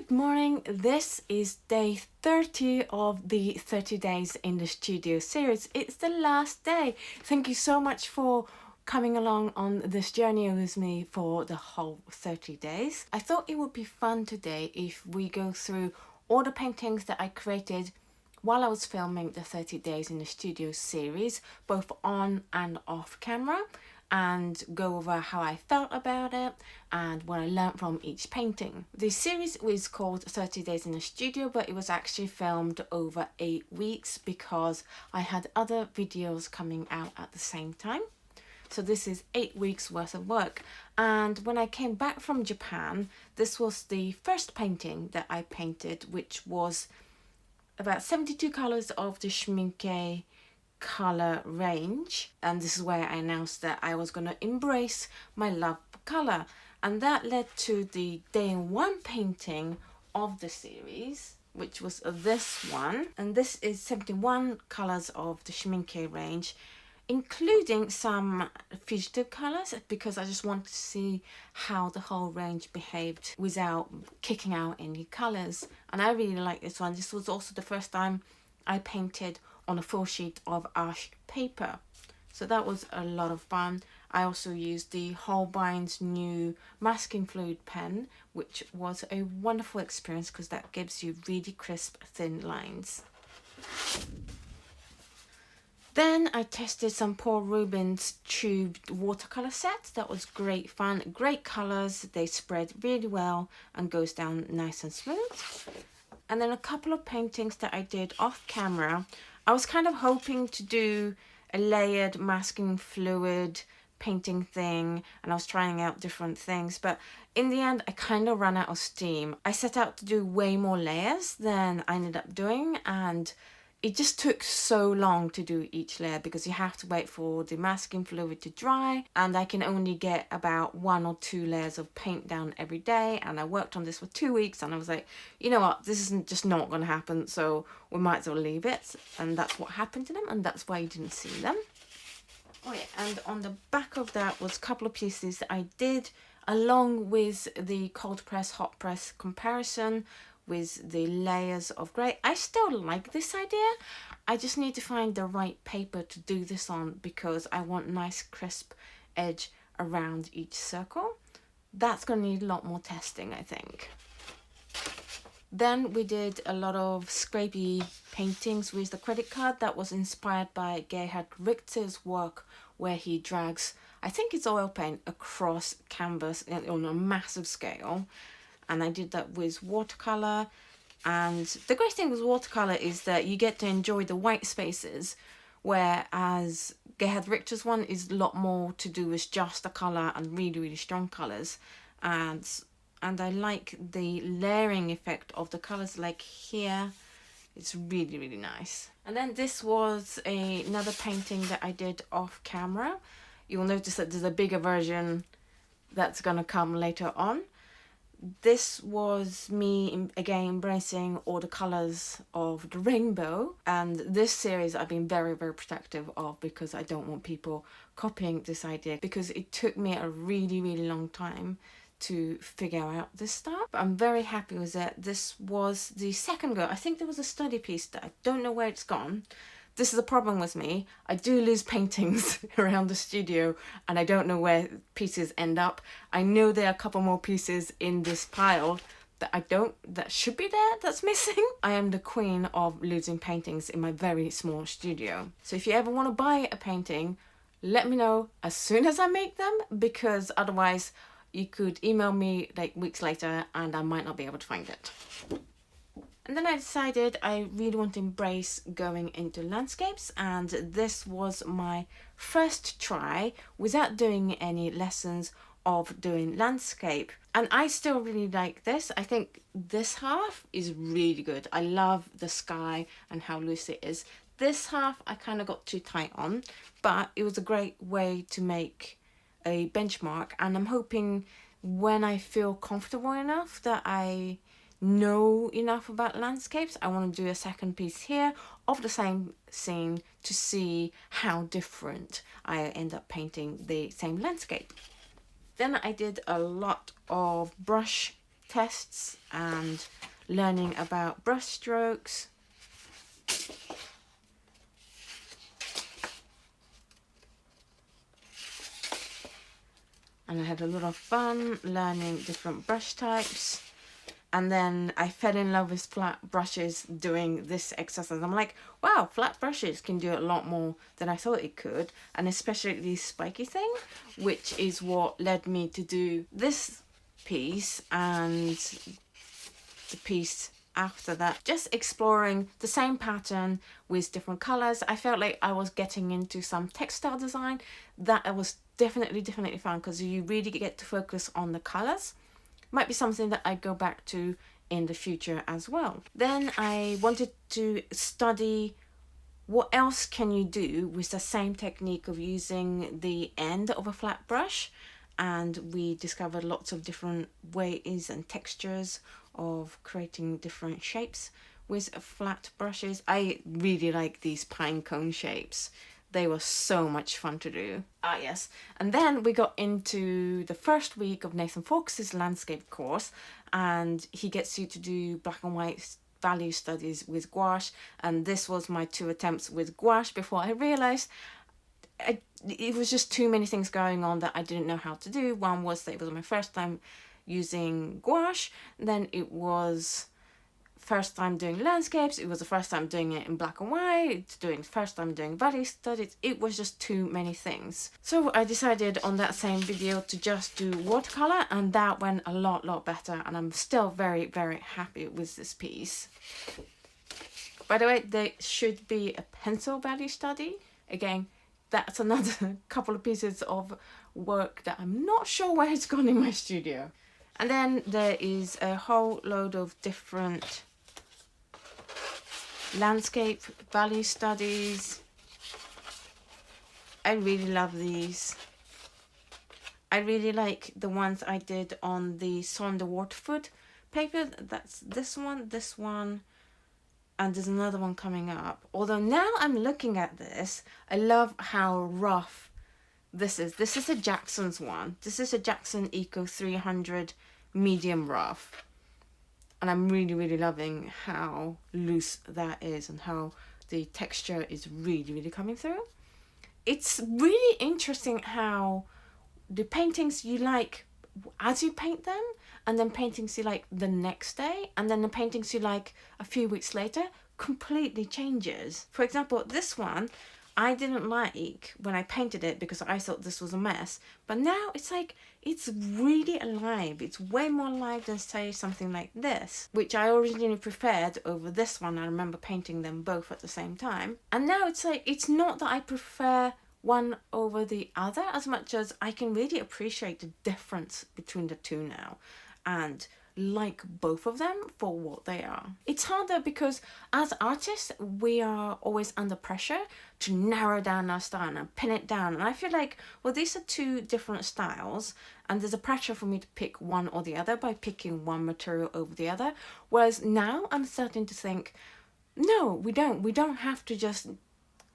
Good morning. This is day 30 of the 30 days in the studio series. It's the last day. Thank you so much for coming along on this journey with me for the whole 30 days. I thought it would be fun today if we go through all the paintings that I created while I was filming the 30 days in the studio series, both on and off camera, and go over how I felt about it and what I learned from each painting. The series was called 30 Days in the Studio, but it was actually filmed over 8 weeks because I had other videos coming out at the same time. So this is 8 weeks worth of work. And when I came back from Japan, this was the first painting that I painted, which was about 72 colors of the Schmincke color range, and this is where I announced that I was going to embrace my love for color, and that led to the day one painting of the series, which was this one, and this is 71 colors of the Schmincke range, including some fugitive colors, because I just wanted to see how the whole range behaved without kicking out any colors. And I really like this one. This was also the first time I painted on a full sheet of arched paper, so that was a lot of fun. I also used the Holbein's new masking fluid pen, which was a wonderful experience because that gives you really crisp thin lines. Then I tested some Paul Rubens tubed watercolor sets. That was great fun, great colors, they spread really well and goes down nice and smooth. And then a couple of paintings that I did off camera. I was kind of hoping to do a layered masking fluid painting thing, and I was trying out different things, but in the end I kind of ran out of steam. I set out to do way more layers than I ended up doing, and it just took so long to do each layer because you have to wait for the masking fluid to dry, and I can only get about 1 or 2 layers of paint down every day, and I worked on this for 2 weeks and I was like, you know what, this isn't just not going to happen, so we might as well leave it. And that's what happened to them, and that's why you didn't see them. Oh yeah, and on the back of that was a couple of pieces that I did along with the cold press hot press comparison with the layers of grey. I still like this idea. I just need to find the right paper to do this on because I want nice crisp edge around each circle. That's going to need a lot more testing, I think. Then we did a lot of scrapey paintings with the credit card that was inspired by Gerhard Richter's work, where he drags, I think it's oil paint, across canvas on a massive scale. And I did that with watercolor. And the great thing with watercolor is that you get to enjoy the white spaces, whereas Gerhard Richter's one is a lot more to do with just the color and really, really strong colors. And I like the layering effect of the colors, like here. It's really, really nice. And then this was another painting that I did off camera. You'll notice that there's a bigger version that's gonna come later on. This was me again embracing all the colors of the rainbow, and this series I've been very, very protective of because I don't want people copying this idea, because it took me a really, really long time to figure out this stuff. But I'm very happy with it. This was the second go. I think there was a study piece that I don't know where it's gone. This is a problem with me. I do lose paintings around the studio and I don't know where pieces end up. I know there are a couple more pieces in this pile that should be there, that's missing. I am the queen of losing paintings in my very small studio. So if you ever want to buy a painting, let me know as soon as I make them, because otherwise you could email me like weeks later and I might not be able to find it. And then I decided I really want to embrace going into landscapes, and this was my first try without doing any lessons of doing landscape. And I still really like this. I think this half is really good. I love the sky and how loose it is. This half I kind of got too tight on, but it was a great way to make a benchmark, and I'm hoping when I feel comfortable enough that I know enough about landscapes, I want to do a second piece here of the same scene to see how different I end up painting the same landscape. Then I did a lot of brush tests and learning about brush strokes. And I had a lot of fun learning different brush types. And then I fell in love with flat brushes doing this exercise. I'm like, wow, flat brushes can do a lot more than I thought it could. And especially the spiky thing, which is what led me to do this piece and the piece after that. Just exploring the same pattern with different colors. I felt like I was getting into some textile design. That was definitely fun because you really get to focus on the colors. Might be something that I go back to in the future as well. Then I wanted to study what else can you do with the same technique of using the end of a flat brush, and we discovered lots of different ways and textures of creating different shapes with flat brushes. I really like these pine cone shapes. They were so much fun to do. Ah, yes. And then we got into the first week of Nathan Fox's landscape course, and he gets you to do black and white value studies with gouache. And this was my 2 attempts with gouache before I realized it was just too many things going on that I didn't know how to do. One was that it was my first time using gouache. Then it was first time doing landscapes. It was the first time doing it in black and white. First time doing value studies. It was just too many things. So I decided on that same video to just do watercolor, and that went a lot better. And I'm still very happy with this piece. By the way, there should be a pencil value study. Again, that's another couple of pieces of work that I'm not sure where it's gone in my studio. And then there is a whole load of different landscape value studies. I really love these. I really like the ones I did on the Sonde Waterfoot paper. That's this one, and there's another one coming up. Although now I'm looking at this, I love how rough this is. This is a Jackson's one. This is a Jackson Eco 300 medium rough. And I'm really loving how loose that is and how the texture is really coming through. It's really interesting how the paintings you like as you paint them, and then paintings you like the next day, and then the paintings you like a few weeks later completely changes. For example, this one I didn't like when I painted it because I thought this was a mess, but now it's like it's really alive. It's way more alive than, say, something like this, which I originally preferred over this one. I remember painting them both at the same time, and now it's like it's not that I prefer one over the other as much as I can really appreciate the difference between the two now and like both of them for what they are. It's harder because as artists we are always under pressure to narrow down our style and pin it down, and I feel like, well, these are 2 different styles and there's a pressure for me to pick one or the other by picking one material over the other, whereas now I'm starting to think, no, we don't have to just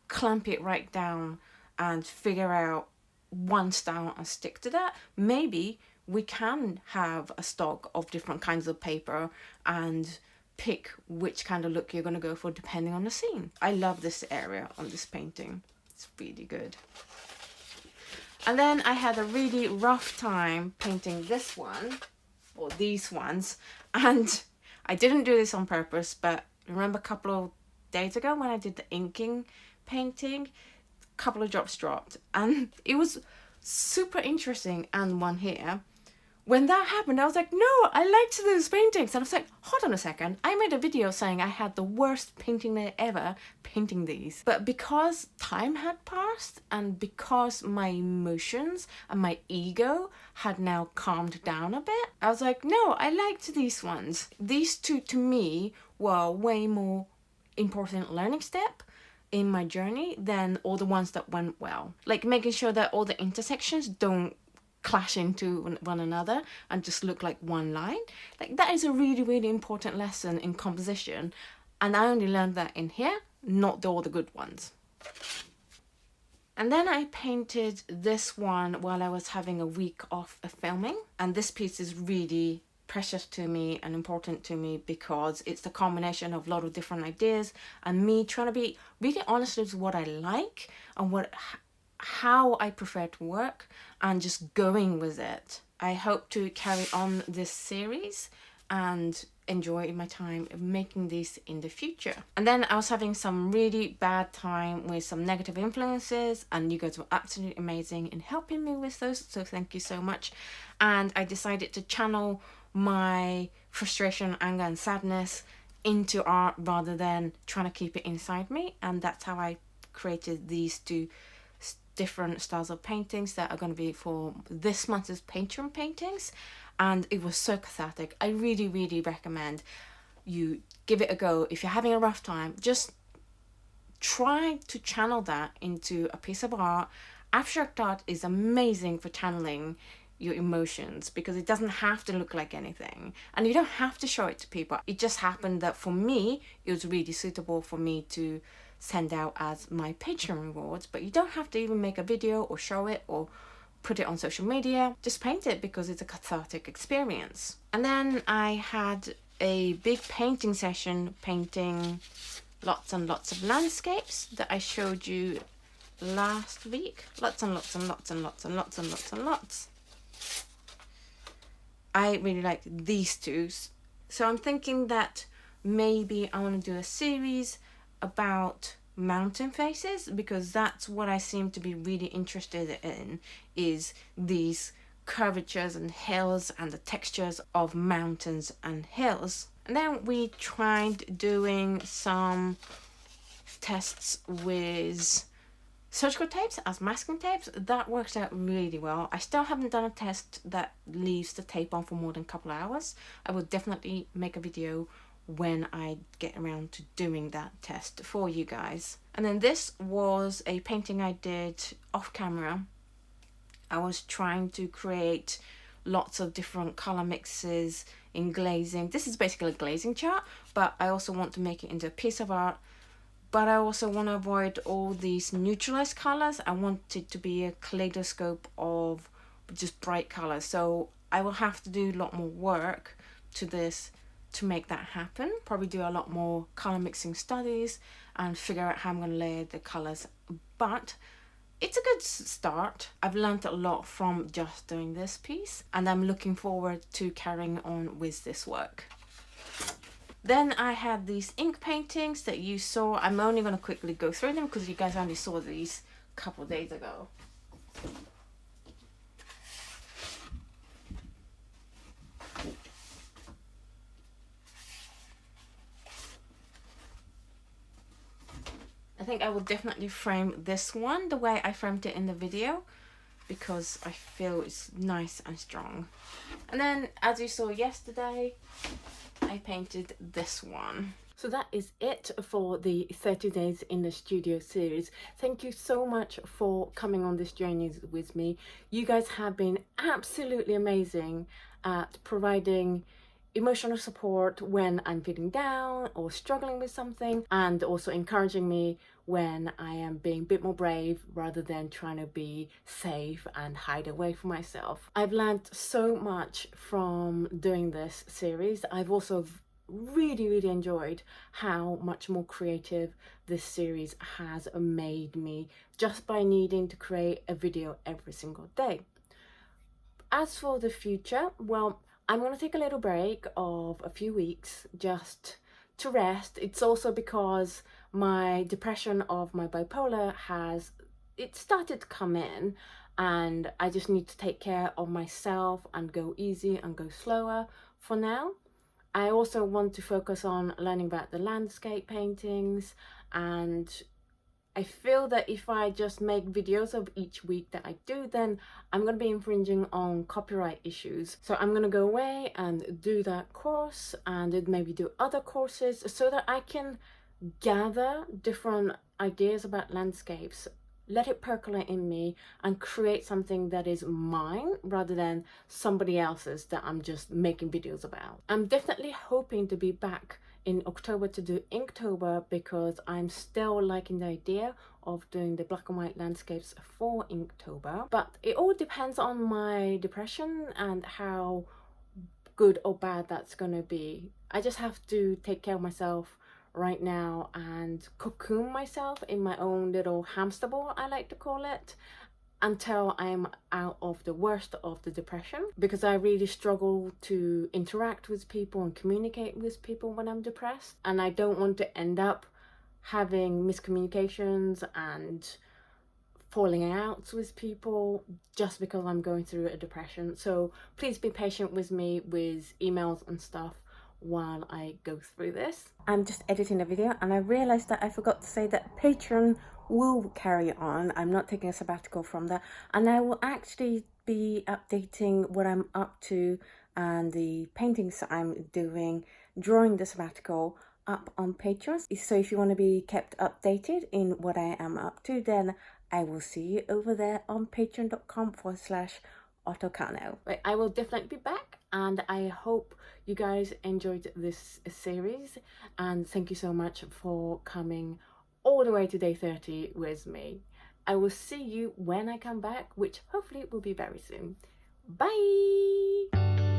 clamp it right down and figure out one style and stick to that. Maybe we can have a stock of different kinds of paper and pick which kind of look you're going to go for depending on the scene. I love this area on this painting. It's really good. And then I had a really rough time painting this one, or these ones, and I didn't do this on purpose, but remember a couple of days ago when I did the inking painting, a couple of drops dropped, and it was super interesting. And one here, when that happened, I was like, no, I liked those paintings. And I was like, hold on a second. I made a video saying I had the worst painting day ever painting these. But because time had passed and because my emotions and my ego had now calmed down a bit, I was like, no, I liked these ones. These 2 to me were way more important learning step in my journey than all the ones that went well. Like making sure that all the intersections don't clash into one another and just look like one line. Like that is a really important lesson in composition, and I only learned that in here, not all the good ones. And then I painted this one while I was having a week off of filming, and this piece is really precious to me and important to me because it's the combination of a lot of different ideas and me trying to be really honest with what I like and how I prefer to work and just going with it. I hope to carry on this series and enjoy my time making this in the future. And then I was having some really bad time with some negative influences, and you guys were absolutely amazing in helping me with those, so thank you so much. And I decided to channel my frustration, anger and sadness into art rather than trying to keep it inside me, and that's how I created these two different styles of paintings that are going to be for this month's Patreon paintings. And it was so cathartic. I really recommend you give it a go. If you're having a rough time, just try to channel that into a piece of art. Abstract art is amazing for channeling your emotions because it doesn't have to look like anything and you don't have to show it to people. It just happened that for me it was really suitable for me to send out as my Patreon rewards, but you don't have to even make a video or show it or put it on social media. Just paint it because it's a cathartic experience. And then I had a big painting session painting lots and lots of landscapes that I showed you last week. Lots and lots and lots and lots and lots and lots and lots. I really like these two. So I'm thinking that maybe I want to do a series about mountain faces because that's what I seem to be really interested in, is these curvatures and hills and the textures of mountains and hills. And then we tried doing some tests with surgical tapes as masking tapes. That works out really well. I still haven't done a test that leaves the tape on for more than a couple of hours. I will definitely make a video when I get around to doing that test for you guys. And then this was a painting I did off camera. I was trying to create lots of different color mixes in glazing. This is basically a glazing chart, but I also want to make it into a piece of art. But I also want to avoid all these neutralized colors. I want it to be a kaleidoscope of just bright colors. So I will have to do a lot more work to this to make that happen. Probably do a lot more color mixing studies and figure out how I'm going to layer the colors. But it's a good start. I've learned a lot from just doing this piece, and I'm looking forward to carrying on with this work. Then I had these ink paintings that you saw. I'm only going to quickly go through them because you guys only saw these a couple of days ago. I think I will definitely frame this one the way I framed it in the video because I feel it's nice and strong. And then, as you saw yesterday, I painted this one. So that is it for the 30 days in the studio series. Thank you so much for coming on this journey with me. You guys have been absolutely amazing at providing emotional support when I'm feeling down or struggling with something, and also encouraging me when I am being a bit more brave rather than trying to be safe and hide away from myself. I've learned so much from doing this series. I've also really enjoyed how much more creative this series has made me just by needing to create a video every single day. As for the future, well, I'm going to take a little break of a few weeks just to rest. It's also because my depression of my bipolar it started to come in, and I just need to take care of myself and go easy and go slower for now. I also want to focus on learning about the landscape paintings, and I feel that if I just make videos of each week that I do, then I'm going to be infringing on copyright issues. So I'm going to go away and do that course and then maybe do other courses so that I can gather different ideas about landscapes, let it percolate in me and create something that is mine rather than somebody else's that I'm just making videos about. I'm definitely hoping to be back in October to do Inktober because I'm still liking the idea of doing the black and white landscapes for Inktober, but it all depends on my depression and how good or bad that's gonna be. I just have to take care of myself right now and cocoon myself in my own little hamster ball, I like to call it, until I'm out of the worst of the depression, because I really struggle to interact with people and communicate with people when I'm depressed, and I don't want to end up having miscommunications and falling out with people just because I'm going through a depression. So please be patient with me with emails and stuff while I go through this. I'm just editing a video and I realized that I forgot to say that Patreon will carry on. I'm not taking a sabbatical from that, and I will actually be updating what I'm up to and the paintings I'm doing during the sabbatical up on Patreon. So if you want to be kept updated in what I am up to, then I will see you over there on patreon.com/Oto Kano. But I will definitely be back, and I hope you guys enjoyed this series, and thank you so much for coming all the way to day 30 with me. I will see you when I come back, which hopefully will be very soon. Bye!